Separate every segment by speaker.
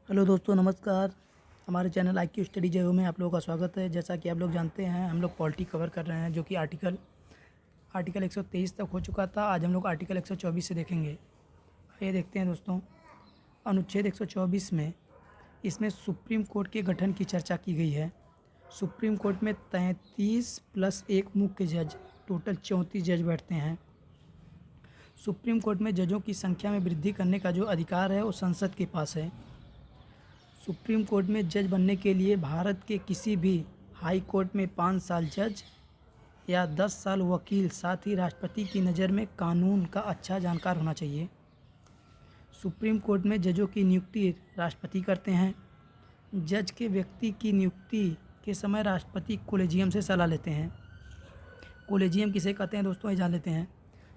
Speaker 1: Hello दोस्तों, नमस्कार। हमारे चैनल IQ स्टडी जो में आप लोगों का स्वागत है। जैसा कि आप लोग जानते हैं, हम लोग पॉलिटी कवर कर रहे हैं, जो कि आर्टिकल 123 तक हो चुका था। आज हम लोग आर्टिकल 124 से देखेंगे। ये देखते हैं दोस्तों, अनुच्छेद 124 में इसमें सुप्रीम कोर्ट के गठन की चर्चा की गई है। सुप्रीम कोर्ट में 33 प्लस 1 मुख्य जज, टोटल 34 जज बैठते हैं। सुप्रीम कोर्ट में जजों की संख्या में वृद्धि करने का जो अधिकार है वो संसद के पास है। सुप्रीम कोर्ट में जज बनने के लिए भारत के किसी भी हाई कोर्ट में 5 साल जज या 10 साल वकील, साथ ही राष्ट्रपति की नज़र में कानून का अच्छा जानकार होना चाहिए। सुप्रीम कोर्ट में जजों की नियुक्ति राष्ट्रपति करते हैं। जज के व्यक्ति की नियुक्ति के समय राष्ट्रपति कोलेजियम से सलाह लेते हैं। कोलेजियम किसे कहते हैं दोस्तों, ये जान लेते हैं।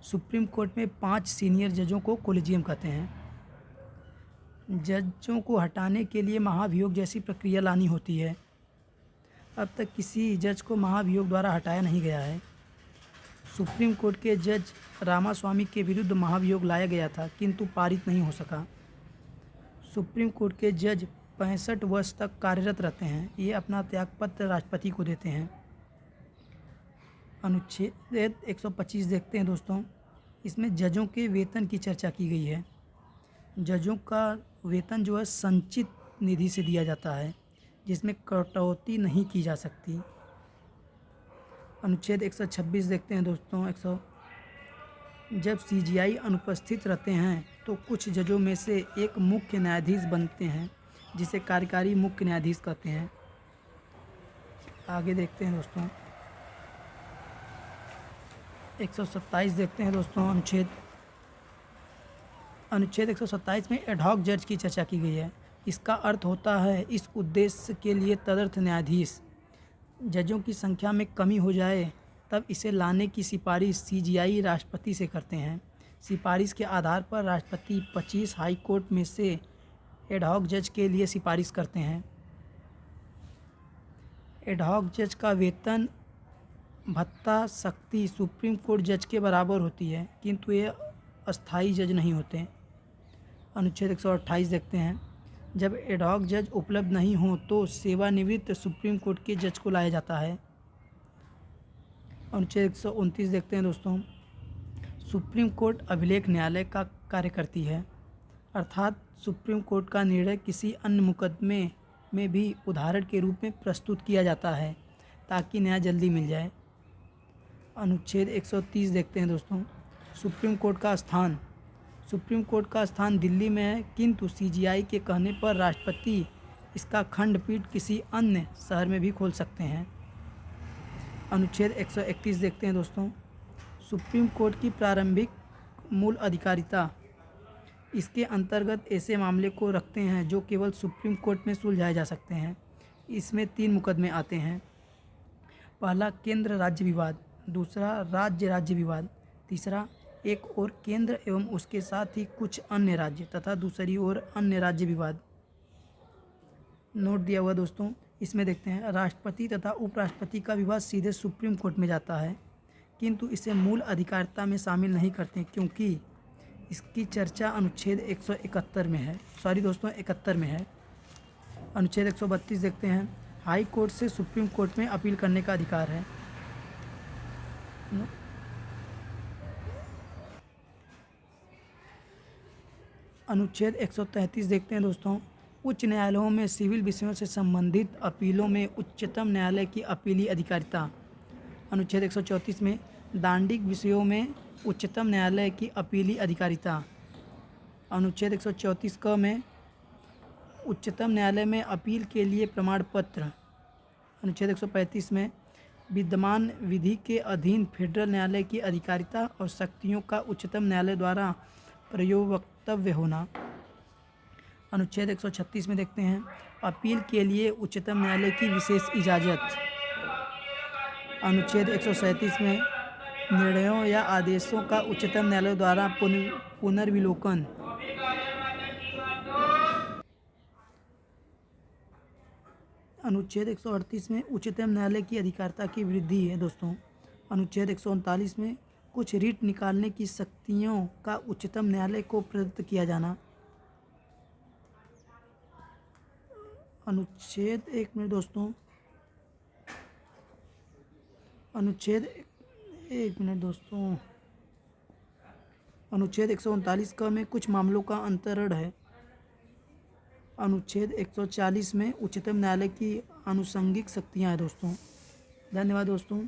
Speaker 1: सुप्रीम कोर्ट में 5 सीनियर जजों को कोलेजियम कहते हैं। जजों को हटाने के लिए महाभियोग जैसी प्रक्रिया लानी होती है। अब तक किसी जज को महाभियोग द्वारा हटाया नहीं गया है। सुप्रीम कोर्ट के जज रामास्वामी के विरुद्ध महाभियोग लाया गया था, किंतु पारित नहीं हो सका। सुप्रीम कोर्ट के जज 65 वर्ष तक कार्यरत रहते हैं। ये अपना त्यागपत्र राष्ट्रपति को देते हैं। अनुच्छेद 125 देखते हैं दोस्तों। इसमें जजों के वेतन की चर्चा की गई है। जजों का वेतन जो है संचित निधि से दिया जाता है, जिसमें कटौती नहीं की जा सकती। अनुच्छेद 126 देखते हैं दोस्तों। जब CGI अनुपस्थित रहते हैं तो कुछ जजों में से एक मुख्य न्यायाधीश बनते हैं, जिसे कार्यकारी मुख्य न्यायाधीश कहते हैं। आगे देखते हैं दोस्तों, 127 देखते हैं दोस्तों। अनुच्छेद 127 में एडहॉक जज की चर्चा की गई है। इसका अर्थ होता है इस उद्देश्य के लिए तदर्थ न्यायाधीश। जजों की संख्या में कमी हो जाए तब इसे लाने की सिफारिश CGI राष्ट्रपति से करते हैं। सिफारिश के आधार पर राष्ट्रपति 25 हाई कोर्ट में से एडहॉक जज के लिए सिफारिश करते हैं। एडहॉक जज का वेतन भत्ता शक्ति सुप्रीम कोर्ट जज के बराबर होती है, किंतु ये अस्थाई जज नहीं होते। अनुच्छेद 128 देखते हैं। जब एडहॉक जज उपलब्ध नहीं हो तो सेवानिवृत्त सुप्रीम कोर्ट के जज को लाया जाता है। अनुच्छेद 129 देखते हैं दोस्तों। सुप्रीम कोर्ट अभिलेख न्यायालय का कार्य करती है, अर्थात सुप्रीम कोर्ट का निर्णय किसी अन्य मुकदमे में भी उदाहरण के रूप में प्रस्तुत किया जाता है, ताकि न्याय जल्दी मिल जाए। अनुच्छेद 130 देखते हैं दोस्तों। सुप्रीम कोर्ट का स्थान दिल्ली में है, किंतु CGI के कहने पर राष्ट्रपति इसका खंडपीठ किसी अन्य शहर में भी खोल सकते हैं। अनुच्छेद 131 देखते हैं दोस्तों। सुप्रीम कोर्ट की प्रारंभिक मूल अधिकारिता, इसके अंतर्गत ऐसे मामले को रखते हैं जो केवल सुप्रीम कोर्ट में सुलझाए जा सकते हैं। इसमें 3 मुकदमे आते हैं। पहला केंद्र राज्य विवाद, दूसरा राज्य विवाद, तीसरा एक और केंद्र एवं उसके साथ ही कुछ अन्य राज्य तथा दूसरी ओर अन्य राज्य विवाद। नोट दिया हुआ दोस्तों। इसमें देखते हैं, राष्ट्रपति तथा उपराष्ट्रपति का विवाद सीधे सुप्रीम कोर्ट में जाता है, किंतु इसे मूल अधिकारिता में शामिल नहीं करते, क्योंकि इसकी चर्चा अनुच्छेद 171 में है। 71 में है। अनुच्छेद 132 देखते हैं। हाई कोर्ट से सुप्रीम कोर्ट में अपील करने का अधिकार है। अनुच्छेद 133 देखते हैं दोस्तों। उच्च न्यायालयों में सिविल विषयों से संबंधित अपीलों में उच्चतम न्यायालय की अपीली अधिकारिता। अनुच्छेद 134 में दांडिक विषयों में उच्चतम न्यायालय की अपीली अधिकारिता। अनुच्छेद 134 क में उच्चतम न्यायालय में अपील के लिए प्रमाण पत्र। अनुच्छेद 135 में विद्यमान विधि के अधीन फेडरल न्यायालय की अधिकारिता और शक्तियों का उच्चतम न्यायालय द्वारा प्रयोग वक्तव्य होना। अनुच्छेद 136 में देखते हैं, अपील के लिए उच्चतम न्यायालय की विशेष इजाज़त। अनुच्छेद 137 में निर्णयों या आदेशों का उच्चतम न्यायालय द्वारा पुनर्विलोकन। अनुच्छेद 138 में उच्चतम न्यायालय की अधिकारिता की वृद्धि है दोस्तों। अनुच्छेद 139 में कुछ रीट निकालने की शक्तियों का उच्चतम न्यायालय को प्रदत्त किया जाना। अनुच्छेद, एक मिनट दोस्तों, अनुच्छेद, एक मिनट दोस्तों, अनुच्छेद 139 का में कुछ मामलों का अंतरण है। अनुच्छेद 140 में उच्चतम न्यायालय की आनुषंगिक शक्तियाँ हैं दोस्तों। धन्यवाद दोस्तों।